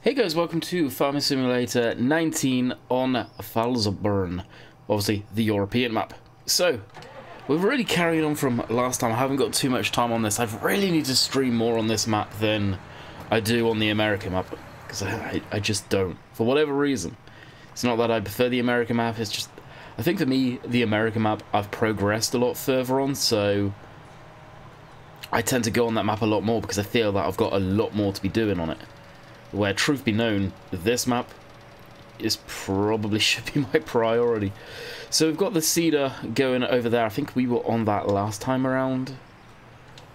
Hey guys, welcome to Farming Simulator 19 on Felsbrunn, obviously the European map. So, we're really carrying on from last time. I haven't got too much time on this. I really need to stream more on this map than I do on the American map, because I just don't, for whatever reason. It's not that I prefer the American map, it's just, I think for me, the American map I've progressed a lot further on, so I tend to go on that map a lot more because I feel that I've got a lot more to be doing on it. Where, truth be known, this map is probably should be my priority. So we've got the cedar going over there. I think we were on that last time around.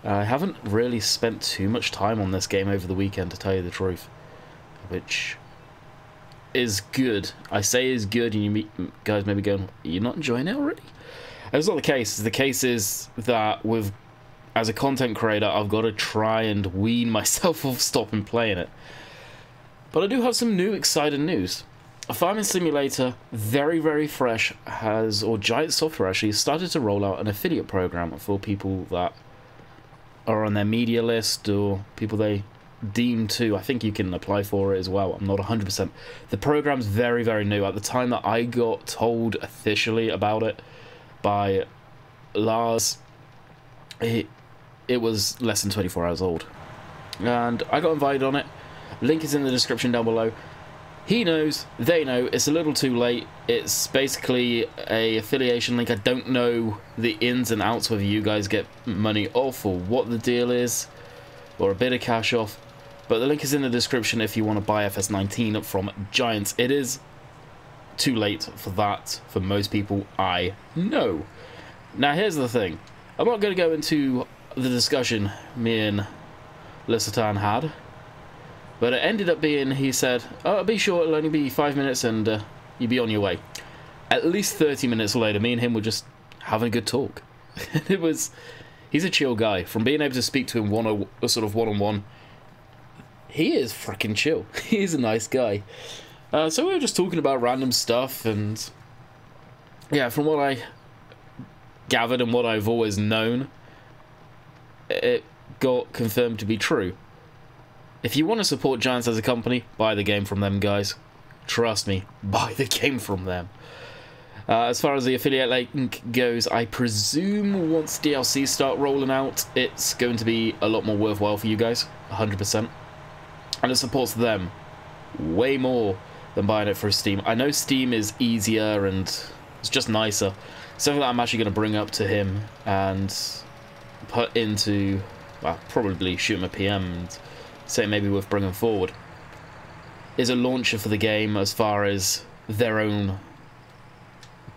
I haven't really spent too much time on this game over the weekend, to tell you the truth. Which is good. I say is good, and you guys may be going, you're not enjoying it already? That's not the case. The case is that as a content creator, I've got to try and wean myself off stopping playing it. But I do have some new exciting news. A Farming Simulator, very fresh, or Giant Software actually, started to roll out an affiliate program for people that are on their media list or people they deem to. I think you can apply for it as well. I'm not 100%. The program's very new. At the time that I got told officially about it by Lars, it was less than 24 hours old. And I got invited on it. Link is in the description down below. He knows, they know, it's a little too late. It's basically a affiliation link. I don't know the ins and outs, whether you guys get money off or what the deal is, or a bit of cash off. But the link is in the description if you want to buy FS19 from Giants. It is too late for that, for most people, I know. Now here's the thing. I'm not going to go into the discussion me and Lissatan had. But it ended up being, he said, oh, be sure it'll only be 5 minutes and you'll be on your way. At least 30 minutes later, me and him were just having a good talk. He's a chill guy. From being able to speak to him one-on-one, he is freaking chill. He is a nice guy. So we were just talking about random stuff, and yeah, from what I gathered and what I've always known, it got confirmed to be true. If you want to support Giants as a company, buy the game from them, guys. Trust me, buy the game from them. As far as the affiliate link goes, I presume once DLC start rolling out, it's going to be a lot more worthwhile for you guys, 100%. And it supports them way more than buying it through Steam. I know Steam is easier and it's just nicer. Something that I'm actually going to bring up to him and put into, well, probably shoot him a PM and say maybe worth bringing forward, is a launcher for the game as far as their own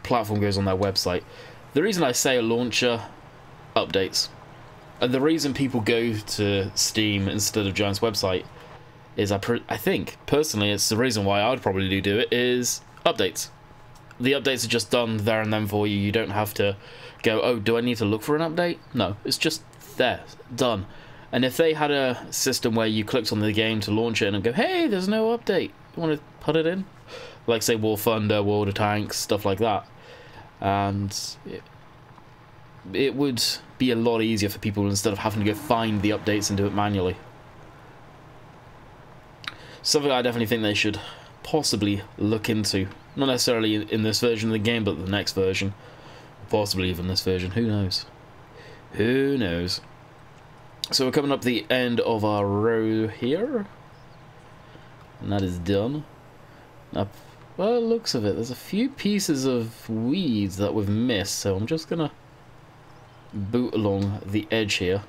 platform goes on their website. The reason I say a launcher, updates. And the reason people go to Steam instead of Giant's website is I think, personally, it's the reason why I'd probably do it, is updates. The updates are just done there and then for you. You don't have to go, oh, do I need to look for an update? No, it's just there, done. And if they had a system where you clicked on the game to launch it and go, hey, there's no update, you want to put it in? Like, say, War Thunder, World of Tanks, stuff like that. And it would be a lot easier for people instead of having to go find the updates and do it manually. Something I definitely think they should possibly look into. Not necessarily in this version of the game, but the next version. Possibly even this version, who knows? Who knows? So we're coming up the end of our row here, and that is done. Now, well, it looks of it, there's a few pieces of weeds that we've missed, so I'm just gonna boot along the edge here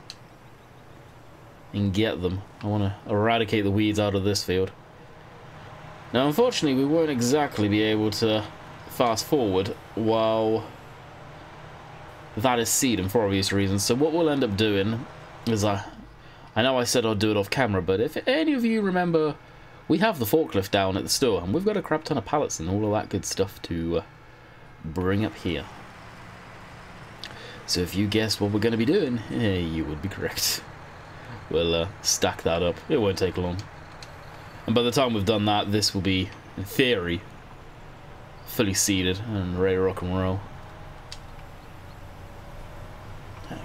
and get them. I want to eradicate the weeds out of this field. Now, unfortunately, we won't exactly be able to fast forward while that is seeding for obvious reasons. So what we'll end up doing is, I know I said I'd do it off camera, but if any of you remember, we have the forklift down at the store, and we've got a crap ton of pallets and all of that good stuff to bring up here. So if you guessed what we're going to be doing, you would be correct. We'll stack that up. It won't take long. And by the time we've done that, this will be, in theory, fully seeded and ready to rock and roll.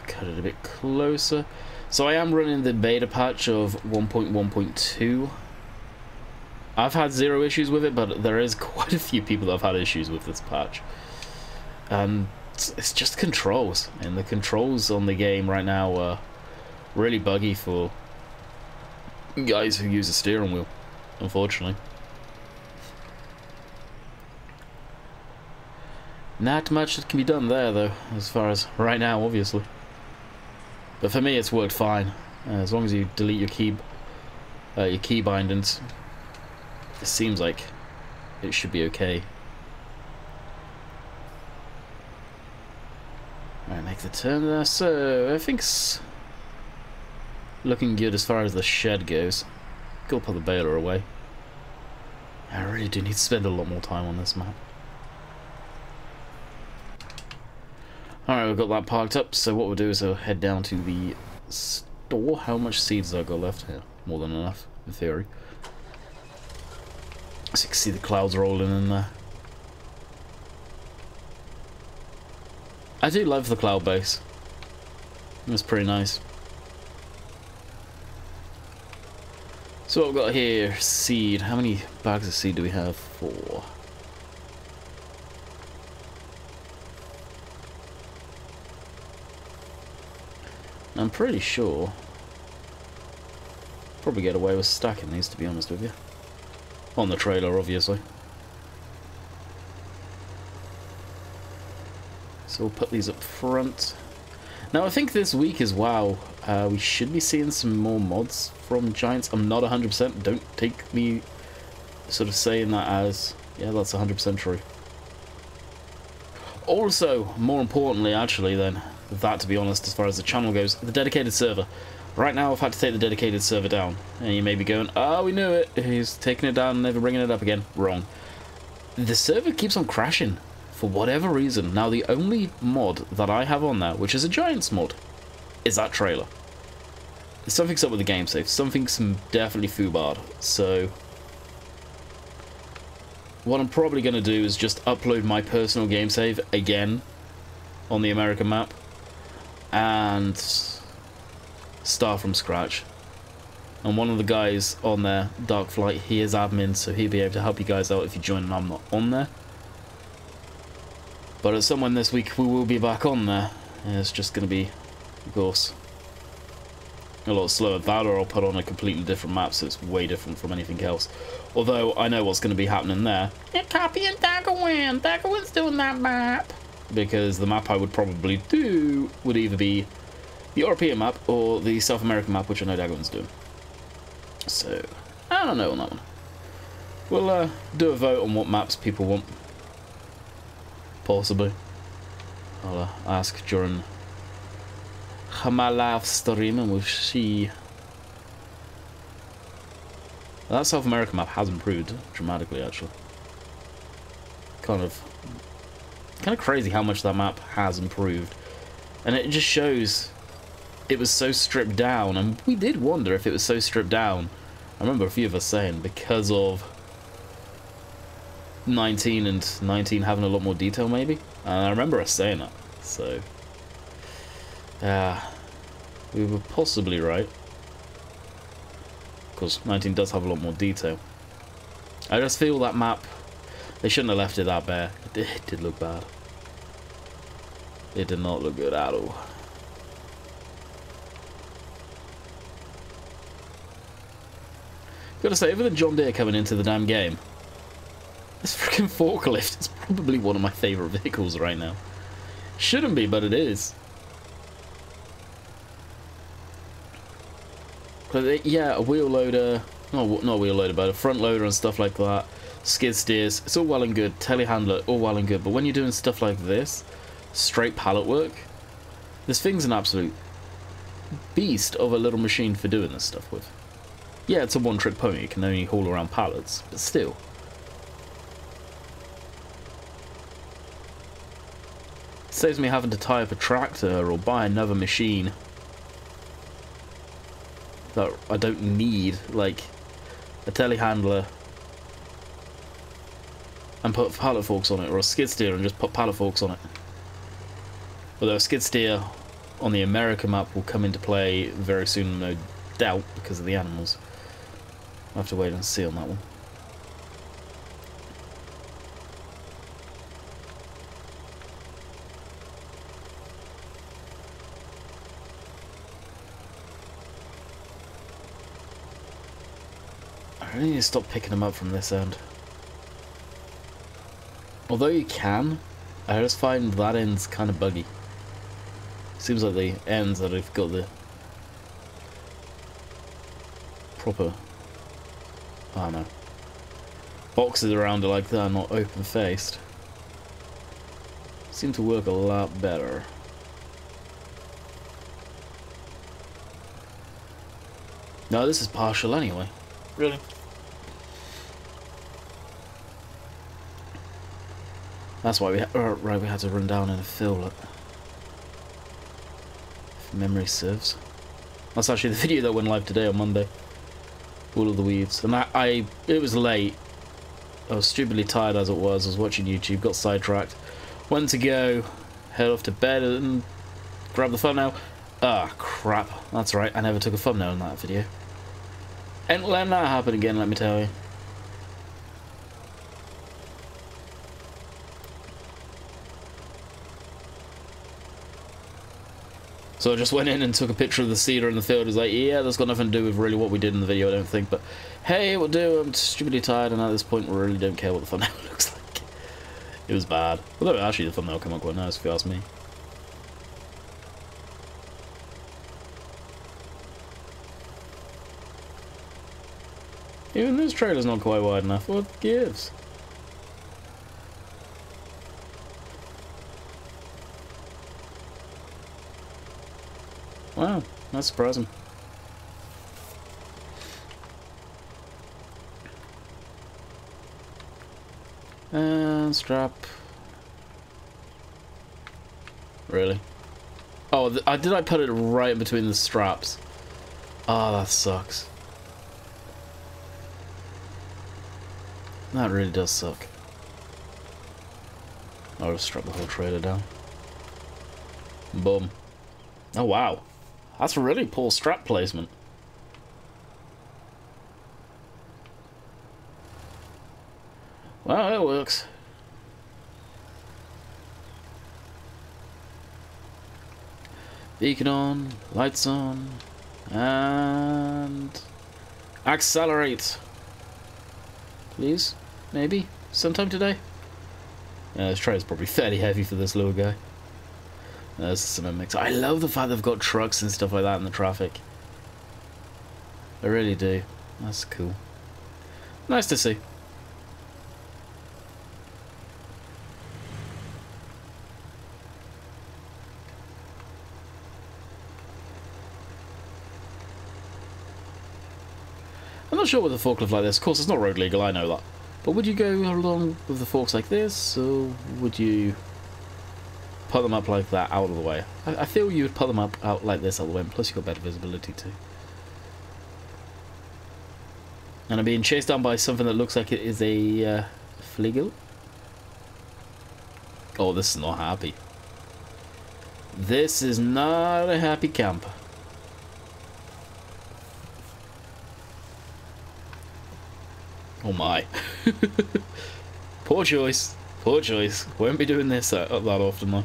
Cut it a bit closer. So I am running the beta patch of 1.1.2. I've had zero issues with it, but there is quite a few people that have had issues with this patch. And it's just controls, and the controls on the game right now are really buggy for guys who use a steering wheel, unfortunately. Not much that can be done there, though, as far as right now, obviously. But for me, it's worked fine. As long as you delete your key bindings, it seems like it should be okay. Right, make the turn there. So I think it's looking good as far as the shed goes. Go put the baler away. I really do need to spend a lot more time on this map. Alright, we've got that parked up, so what we'll do is I'll head down to the store. How much seeds have I got left here? More than enough, in theory. So you can see the clouds rolling in there. I do love the cloud base. It's pretty nice. So what we've got here, seed. How many bags of seed do we have? 4. I'm pretty sure probably get away with stacking these, to be honest with you. On the trailer, obviously. So we'll put these up front. Now I think this week as well, we should be seeing some more mods from Giants. I'm not 100%, don't take me sort of saying that as, yeah, that's 100% true. Also, more importantly actually then, that to be honest, as far as the channel goes, the dedicated server. Right now I've had to take the dedicated server down, and you may be going, oh, we knew it, he's taking it down and never bringing it up again. Wrong. The server keeps on crashing for whatever reason. Now the only mod that I have on there, which is a Giants mod, is that trailer. Something's up with the game save, something's definitely foobarred. So what I'm probably going to do is just upload my personal game save again on the American map and start from scratch. And one of the guys on there, Dark Flight, he is admin, so he'll be able to help you guys out if you join and I'm not on there. But at some point this week we will be back on there. And it's just going to be, of course, a lot slower. That, or I'll put on a completely different map, so it's way different from anything else. Although I know what's going to be happening there. You're copying Daggerwin. Daggerwin's doing that map. Because the map I would probably do would either be the European map or the South American map, which I know Daggerwin's doing. So, I don't know on that one. We'll do a vote on what maps people want. Possibly. I'll ask during my live stream and we'll see. That South American map has improved dramatically, actually. Kind of crazy how much that map has improved. And it just shows it was so stripped down, and we did wonder if it was so stripped down. I remember a few of us saying because of 19 and 19 having a lot more detail, maybe. And I remember us saying that. So, we were possibly right. Because 19 does have a lot more detail. I just feel that map, they shouldn't have left it that bare. It did look bad. It did not look good at all. Gotta say, other than John Deere coming into the damn game, this freaking forklift is probably one of my favourite vehicles right now. Shouldn't be, but it is. Yeah, a wheel loader, not a wheel loader, but a front loader and stuff like that. Skid steers, it's all well and good. Telehandler, all well and good. But when you're doing stuff like this, straight pallet work, this thing's an absolute beast of a little machine for doing this stuff with. Yeah, it's a one-trick pony, it can only haul around pallets, but still. It saves me having to tie up a tractor or buy another machine that I don't need, like a telehandler, and put pallet forks on it, or a skid steer and just put pallet forks on it. Although a skid steer on the American map will come into play very soon, no doubt, because of the animals. I'll have to wait and see on that one. really need to stop picking them up from this end. Although you can, I just find that end's kind of buggy. Seems like the ends that have got the proper, I don't know, boxes around it like that, not open faced, seem to work a lot better. No, this is partial anyway. Really? That's why we had to run down and fill it. If memory serves. That's actually the video that went live today on Monday. All of the weeds. And it was late. I was stupidly tired as it was. I was watching YouTube, got sidetracked. Went to go, head off to bed and grab the thumbnail. Ah, crap. That's right, I never took a thumbnail in that video. Ain't letting that happen again, let me tell you. So I just went in and took a picture of the cedar in the field. It was like, yeah, that's got nothing to do with really what we did in the video, I don't think. But hey, it will do. I'm stupidly tired, and at this point, we really don't care what the thumbnail looks like. It was bad. Although actually, the thumbnail came out quite nice, if you ask me. Even this trailer's not quite wide enough. What gives? Wow, that's surprising. And strap. Really? Oh, did I put it right in between the straps? Oh, that sucks. That really does suck. I'll just strap the whole trailer down. Boom. Oh, wow. That's a really poor strap placement. Well, it works. Beacon on, lights on, and accelerate. Please, maybe, sometime today. Yeah, this trailer's probably fairly heavy for this little guy. There's the cement mix. I love the fact they've got trucks and stuff like that in the traffic. I really do. That's cool. Nice to see. I'm not sure with a forklift like this. Of course, it's not road legal, I know that. But would you go along with the forks like this, or would you put them up like that out of the way? I feel you would put them up out like this out of the way, and plus you've got better visibility too. And I'm being chased down by something that looks like it is a fliegel. Oh, this is not happy. This is not a happy camper. Oh my. Poor choice. Poor choice. Won't be doing this that often though.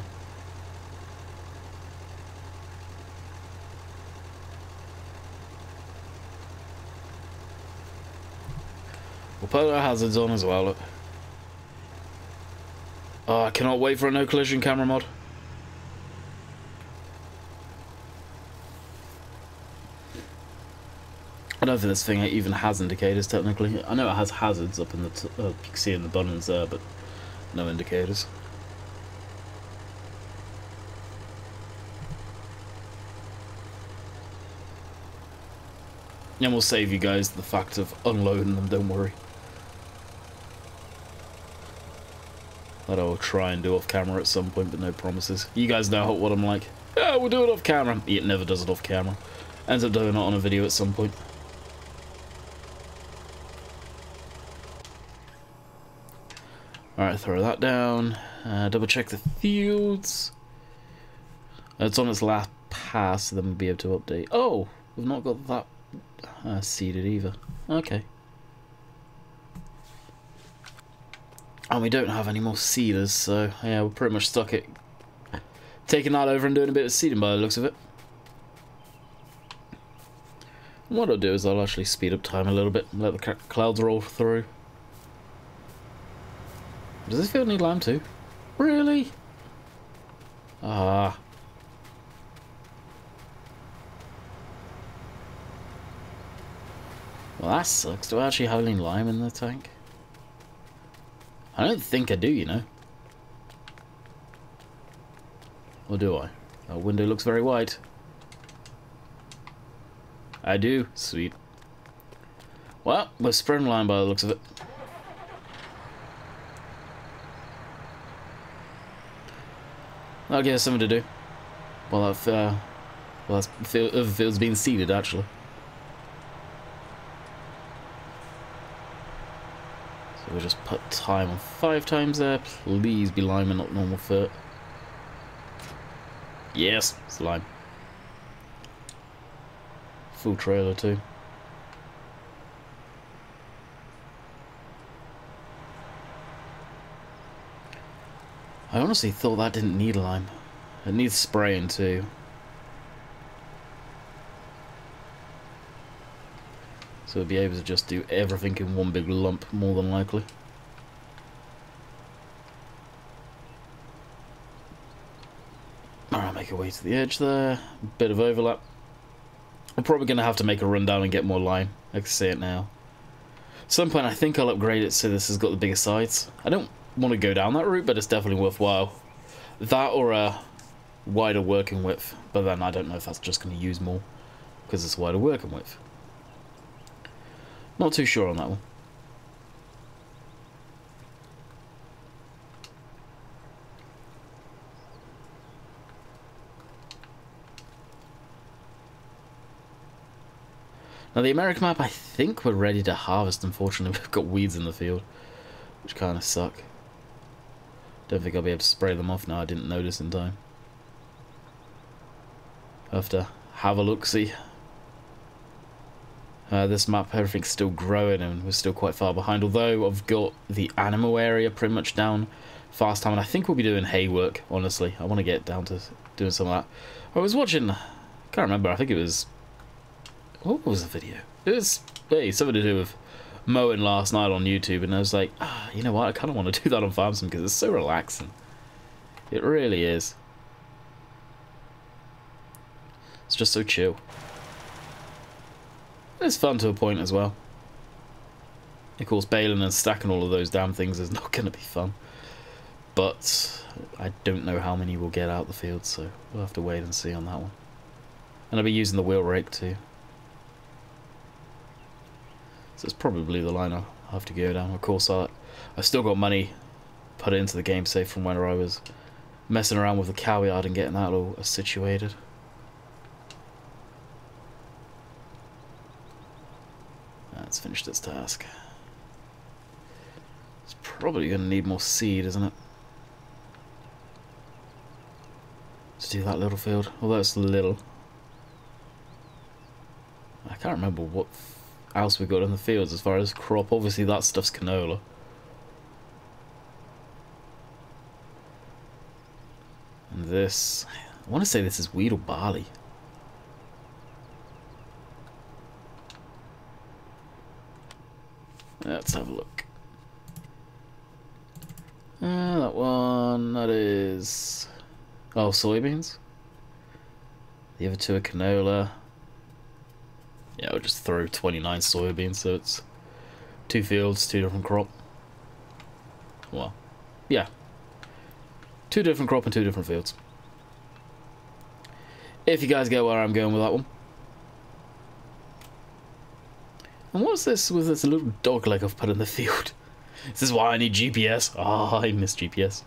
We'll put our hazards on as well. Look. Oh, I cannot wait for a no collision camera mod. I don't think this thing even has indicators technically. I know it has hazards up in the you can see in the buttons there, but no indicators. And we'll save you guys the fact of unloading them, don't worry. That I'll try and do off camera at some point, but no promises. You guys know what I'm like. Yeah, we'll do it off camera. It never does it off camera. Ends up doing it on a video at some point. Alright, throw that down. Double check the fields. It's on its last pass, so then we'll be able to update. Oh, we've not got that seeded either. Okay. And we don't have any more seeders, so yeah, we're pretty much stuck at taking that over and doing a bit of seeding by the looks of it. What I'll do is I'll actually speed up time a little bit and let the clouds roll through. Does this field need lime too? Really? Ah. Well, that sucks. Do I actually have any lime in the tank? I don't think I do, you know. Or do I? That window looks very wide. I do. Sweet. Well, we're spreading lime by the looks of it. That'll give us something to do. Well, that field's being seeded, actually. So we'll just put time on 5 times there. Please be lime and not normal fert. Yes, it's lime. Full trailer too. I honestly thought that didn't need lime. It needs spraying too. So we'll be able to just do everything in one big lump, more than likely. Alright, make our way to the edge there. Bit of overlap. I'm probably going to have to make a rundown and get more lime. I can see it now. At some point I think I'll upgrade it so this has got the bigger sides. I don't want to go down that route, but it's definitely worthwhile. That or a wider working width. But then I don't know if that's just going to use more because it's a wider working width. Not too sure on that one. Now the American map, I think we're ready to harvest. Unfortunately, we've got weeds in the field, which kind of suck. Don't think I'll be able to spray them off now. I didn't notice in time. I'll have to have a look-see. This map, everything's still growing and we're still quite far behind. Although I've got the animal area pretty much down fast time, and I think we'll be doing hay work. Honestly, I want to get down to doing some of that. I was watching. I can't remember. I think it was. What was the video? It was something to do with mowing last night on YouTube, and I was like, you know what? I kind of want to do that on Farm Sim because it's so relaxing. It really is. It's just so chill. It's fun to a point as well. Of course, baling and stacking all of those damn things is not going to be fun. But I don't know how many we'll get out the field, so we'll have to wait and see on that one. And I'll be using the wheel rake too. So it's probably the line I'll have to go down. Of course, I've still got money put into the game safe from when I was messing around with the cow yard and getting that all situated. It's finished its task. It's probably going to need more seed, isn't it? To do that little field. Although it's little. I can't remember what else we got in the fields as far as crop. Obviously that stuff's canola. And this, I want to say this is wheat or barley. Let's have a look. That one, that is... Oh, soybeans. The other two are canola. Yeah, I'll just throw 29 soybeans, so it's 2 fields, 2 different crop. Well, yeah. 2 different crop and 2 different fields. If you guys get where I'm going with that one. And what's this with this little dog leg I've put in the field? This is why I need GPS. Ah, I miss GPS.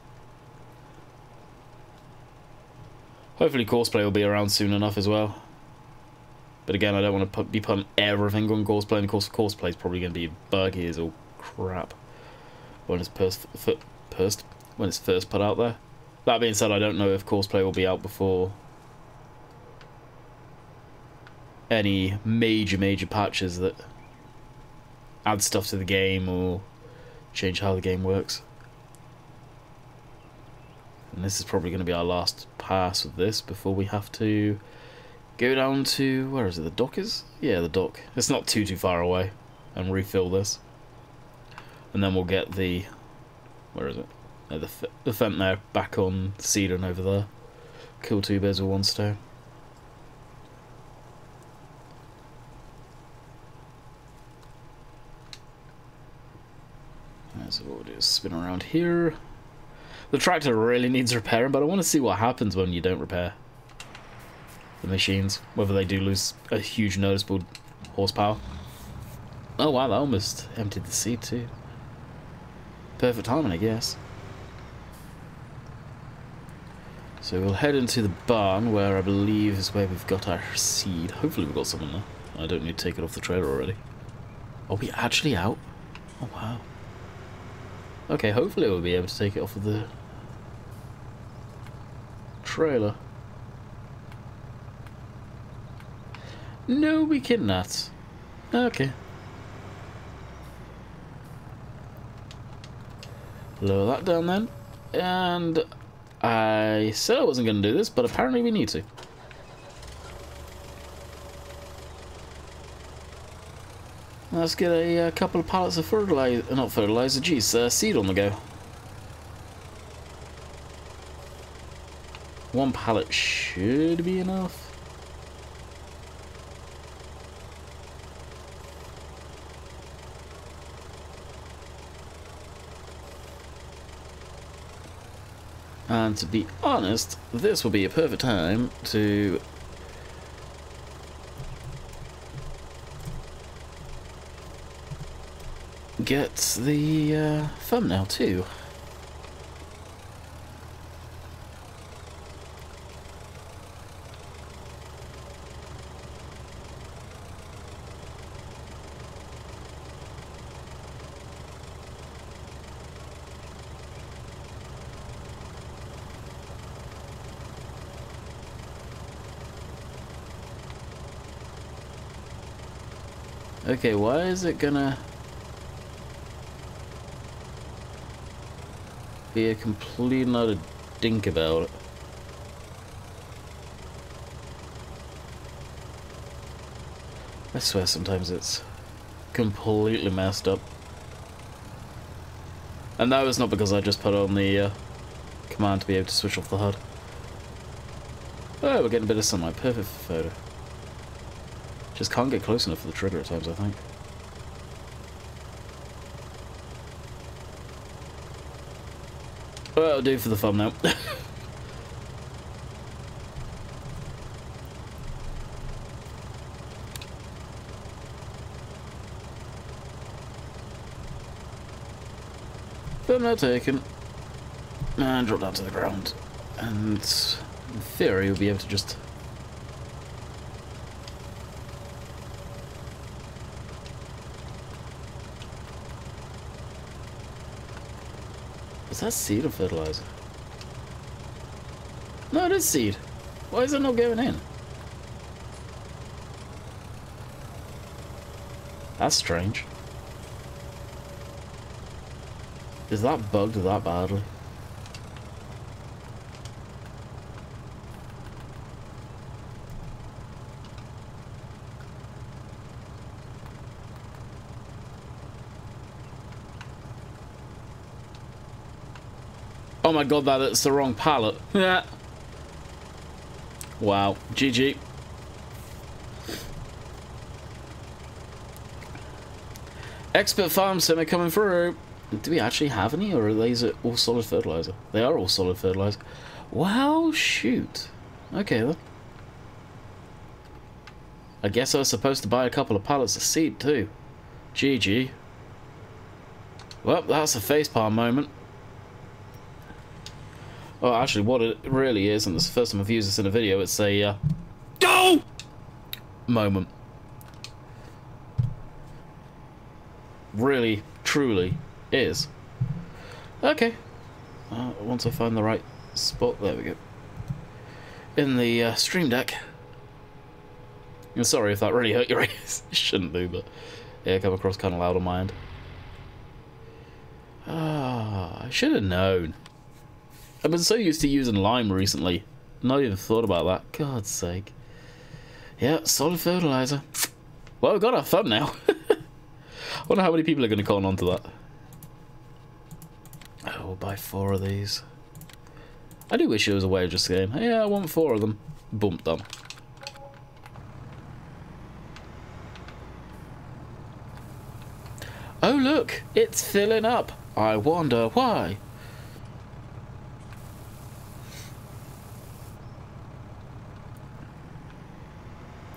Hopefully Courseplay will be around soon enough as well. But again, I don't want to be putting everything on Courseplay. And of course, Courseplay is probably going to be buggy as all crap when it's first put out there. That being said, I don't know if Courseplay will be out before any major patches that add stuff to the game or change how the game works. And this is probably going to be our last pass with this before we have to go down to, where is it, the dock is? Yeah, the dock. It's not too far away. And refill this. And then we'll get the, where is it? The fent there back on cedar and over there. Kill two birds with one stone. So what we'll do is spin around here. The tractor really needs repairing, but I want to see what happens when you don't repair the machines. Whether they do lose a huge noticeable horsepower. Oh wow, that almost emptied the seed too. Perfect timing, I guess. So we'll head into the barn, where I believe is where we've got our seed. Hopefully we've got some in there. I don't need to take it off the trailer already. Are we actually out? Oh wow. Okay, hopefully we'll be able to take it off of the trailer. No, we cannot. Okay. Lower that down then. And I said I wasn't going to do this, but apparently we need to. Let's get a couple of pallets of fertilizer, not fertilizer, geez, seed on the go. One pallet should be enough. And to be honest, this will be a perfect time to get the thumbnail too. Okay, why is it gonna be a complete and utter dink about it? I swear sometimes it's completely messed up. And that was not because I just put on the command to be able to switch off the HUD. Oh, we're getting a bit of sunlight. Perfect photo. Just can't get close enough for the trigger at times, I think. Well, that'll do for the thumbnail. Thumbnail taken. And drop down to the ground. And in theory, we'll be able to just... Is that seed or fertilizer? No, it is seed. Why is it not going in? That's strange. Is that bugged that badly? Oh my god, that's the wrong pallet. Yeah. Wow. GG. Expert farm semi coming through. Do we actually have any, or are these all solid fertilizer? They are all solid fertilizer. Well, shoot. Okay then. I guess I was supposed to buy a couple of pallets of seed too. GG. Well, that's a facepalm moment. Oh, actually, what it really is, and this is the first time I've used this in a video, it's a go moment. Really, truly is. Okay. Once I find the right spot, there we go. In the stream deck. I'm sorry if that really hurt your ears. It shouldn't do, but yeah, come across kind of loud on my end. Ah, I should have known. I've been so used to using lime recently. Not even thought about that. God's sake. Yeah, solid fertilizer. Well, we've got our thumbnail. I wonder how many people are going to con on to that. Oh, we'll buy 4 of these. I do wish there was a way of just saying, yeah, I want 4 of them. Boom, done. Oh, look, it's filling up. I wonder why.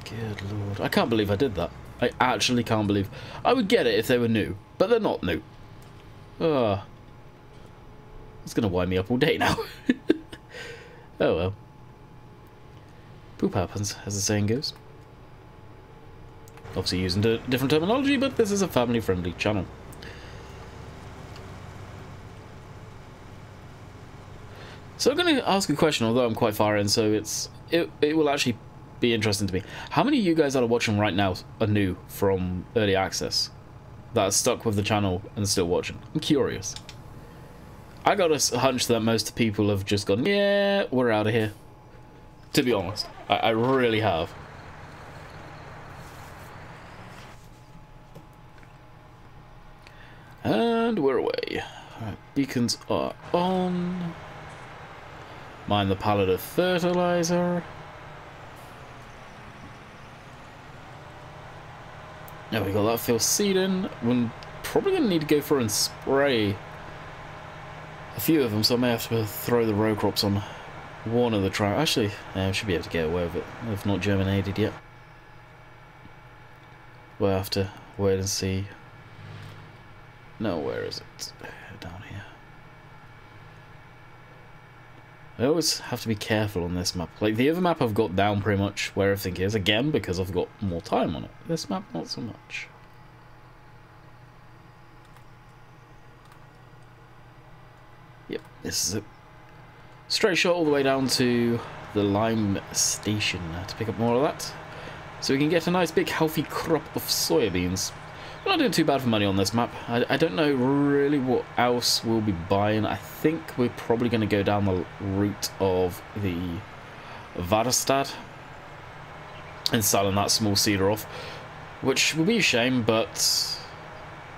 Good lord. I can't believe I did that. I actually can't believe. I would get it if they were new, but they're not new. Ah. It's going to wind me up all day now. Oh well. Poop happens, as the saying goes. Obviously using different terminology, but this is a family-friendly channel. So I'm going to ask a question, although I'm quite far in, so it will actually be interesting to me. How many of you guys that are watching right now are new from early access? That are stuck with the channel and still watching? I'm curious. I got a hunch that most people have just gone, yeah, we're out of here. To be honest, I really have. And we're away. Alright, beacons are on. Mine the pallet of fertilizer. Now we got that field seeding. We're probably going to need to go through and spray a few of them, so I may have to throw the row crops on one of the tracks. Actually, I should be able to get away with it if not germinated yet. We'll have to wait and see. No, where is it? Down here. I always have to be careful on this map. Like the other map I've got down pretty much where everything is, again because I've got more time on it. This map not so much. Yep, this is it. Straight shot all the way down to the lime station to pick up more of that. So we can get a nice big healthy crop of soybeans. We're not doing too bad for money on this map. I don't know really what else we'll be buying. I think we're probably going to go down the route of the Vadestad and selling that small cedar off, which will be a shame, but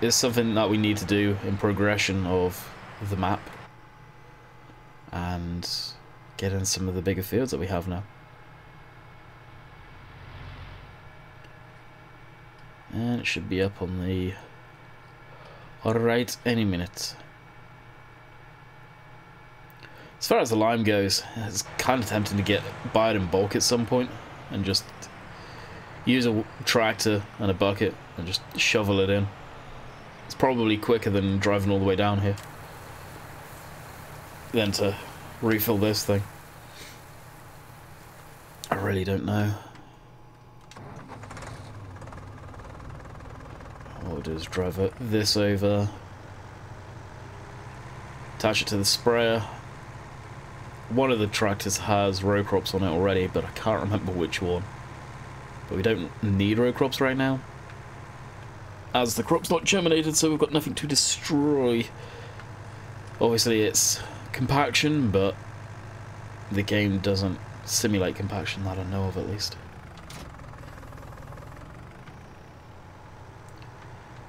it's something that we need to do in progression of the map and get in some of the bigger fields that we have now. And it should be up on the right any minute. As far as the lime goes, it's kind of tempting to buy it in bulk at some point and just use a tractor and a bucket and just shovel it in. It's probably quicker than driving all the way down here than to refill this thing. I really don't know. What we'll do is drive this over, attach it to the sprayer. One of the tractors has row crops on it already, but I can't remember which one. But we don't need row crops right now, as the crop's not germinated, so we've got nothing to destroy. Obviously it's compaction, but the game doesn't simulate compaction that I know of, at least.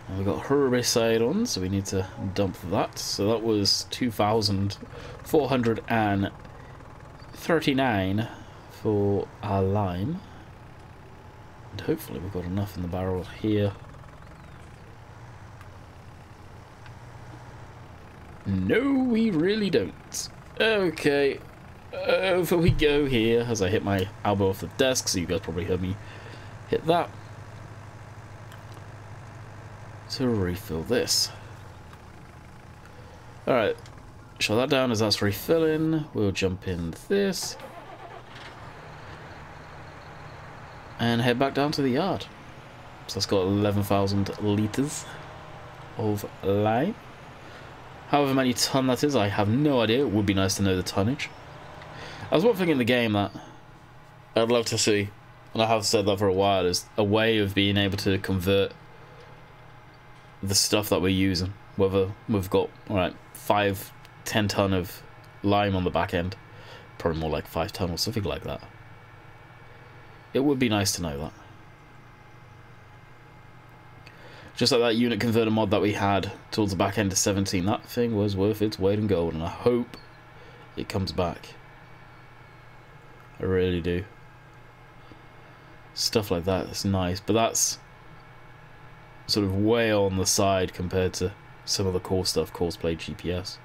And we've got herbicide on, so we need to dump that. So that was 2,439 for our lime. And hopefully we've got enough in the barrel here. No, we really don't. Okay, over we go here as I hit my elbow off the desk, so you guys probably heard me hit that. To refill this. Alright, shut that down as that's refilling. We'll jump in this. And head back down to the yard. So that's got 11,000 litres of lime. However many ton that is, I have no idea. It would be nice to know the tonnage. There's one thing in the game that I'd love to see, and I have said that for a while, is a way of being able to convert the stuff that we're using. Whether we've got, alright, 5-10 ton of lime on the back end, probably more like 5 ton or something like that. It would be nice to know that. Just like that unit converter mod that we had towards the back end of 17. That thing was worth its weight in gold, and I hope it comes back. I really do. Stuff like that is nice, but that's sort of way on the side compared to some of the core stuff, Courseplay GPS.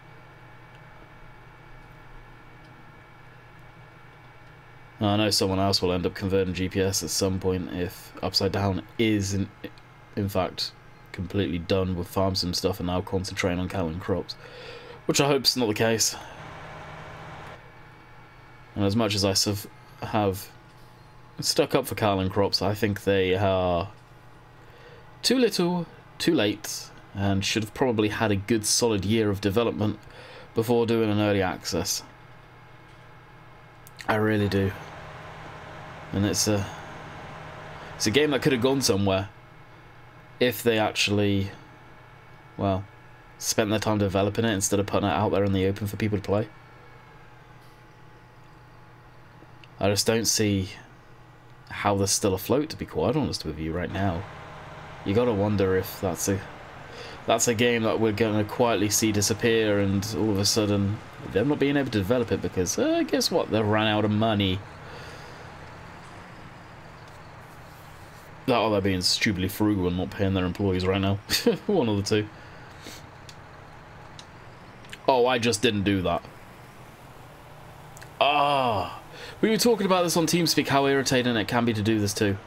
I know someone else will end up converting GPS at some point if Upside Down is in fact completely done with farm sim stuff and now concentrating on cattle and crops, which I hope is not the case. And as much as I have stuck up for cattle and crops, I think they are too little, too late, and should have probably had a good solid year of development before doing an early access. I really do. And it's a game that could have gone somewhere if they actually, well, spent their time developing it instead of putting it out there in the open for people to play. I just don't see how they're still afloat, to be quite honest with you right now. You gotta wonder if that's a game that we're gonna quietly see disappear, and all of a sudden them not being able to develop it because guess what, they've run out of money. Or they're being stupidly frugal and not paying their employees right now. One of the two. Oh, I just didn't do that. Ah, we were talking about this on TeamSpeak, how irritating it can be to do this too.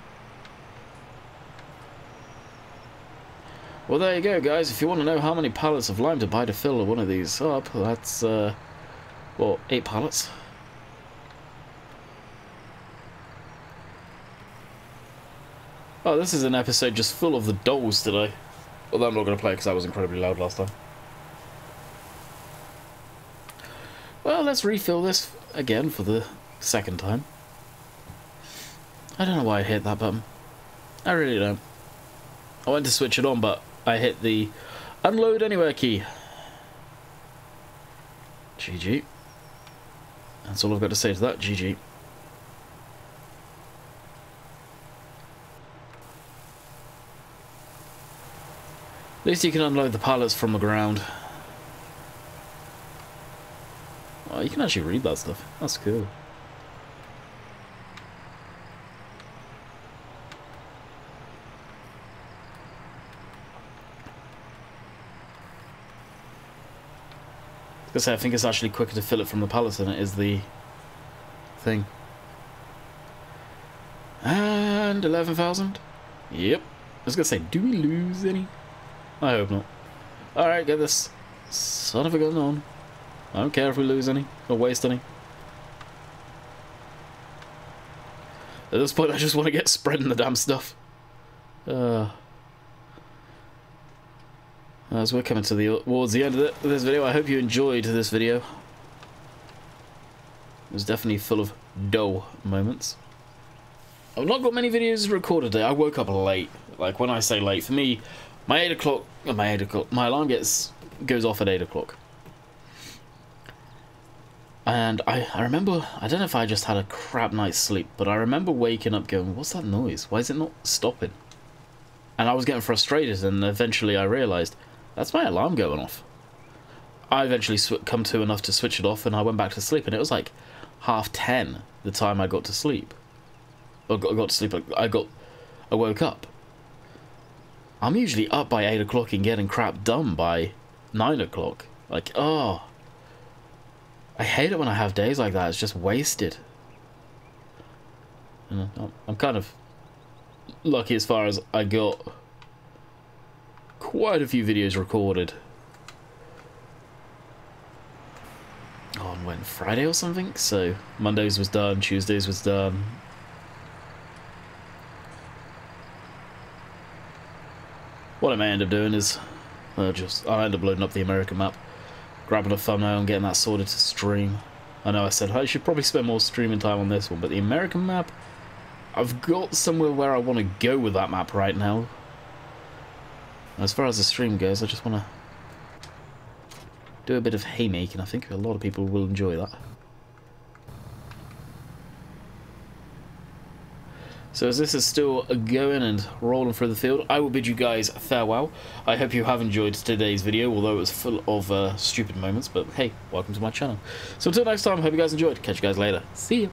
Well, there you go, guys. If you want to know how many pallets of lime to buy to fill one of these up, that's, well, 8 pallets. Oh, this is an episode just full of the dolls today. Although I'm not going to play because that was incredibly loud last time. Well, let's refill this again for the second time. I don't know why I hit that button. I really don't. I went to switch it on, but I hit the unload anywhere key. GG. That's all I've got to say to that. GG. At least you can unload the pallets from the ground. Well, you can actually read that stuff. That's cool. I was gonna say, I think it's actually quicker to fill it from the pallets than it is the thing. And 11,000. Yep. I was gonna say, do we lose any? I hope not. Alright, get this son of a gun on. I don't care if we lose any or waste any. At this point, I just want to get spreading the damn stuff. As we're coming towards the end of this video, I hope you enjoyed this video. It was definitely full of dull moments. I've not got many videos recorded today. I woke up late. Like, when I say late, for me, my alarm goes off at 8 o'clock. And I remember, I don't know if I just had a crap night's sleep, but I remember waking up going, what's that noise? Why is it not stopping? And I was getting frustrated, and eventually I realised, that's my alarm going off. I eventually come to enough to switch it off, and I went back to sleep, and it was like 10:30 the time I got to sleep. Or got to sleep, I woke up. I'm usually up by 8 o'clock and getting crap done by 9 o'clock. Like, oh. I hate it when I have days like that. It's just wasted. I'm kind of lucky as far as I got quite a few videos recorded. On when? Friday or something? So, Mondays was done, Tuesdays was done. What I may end up doing is, I'll end up loading up the American map, grabbing a thumbnail and getting that sorted to stream. I know I said I should probably spend more streaming time on this one, but the American map, I've got somewhere where I want to go with that map right now. As far as the stream goes, I just want to do a bit of haymaking. I think a lot of people will enjoy that. So as this is still going and rolling through the field, I will bid you guys farewell. I hope you have enjoyed today's video, although it was full of stupid moments, but hey, welcome to my channel. So until next time, hope you guys enjoyed. Catch you guys later. See ya.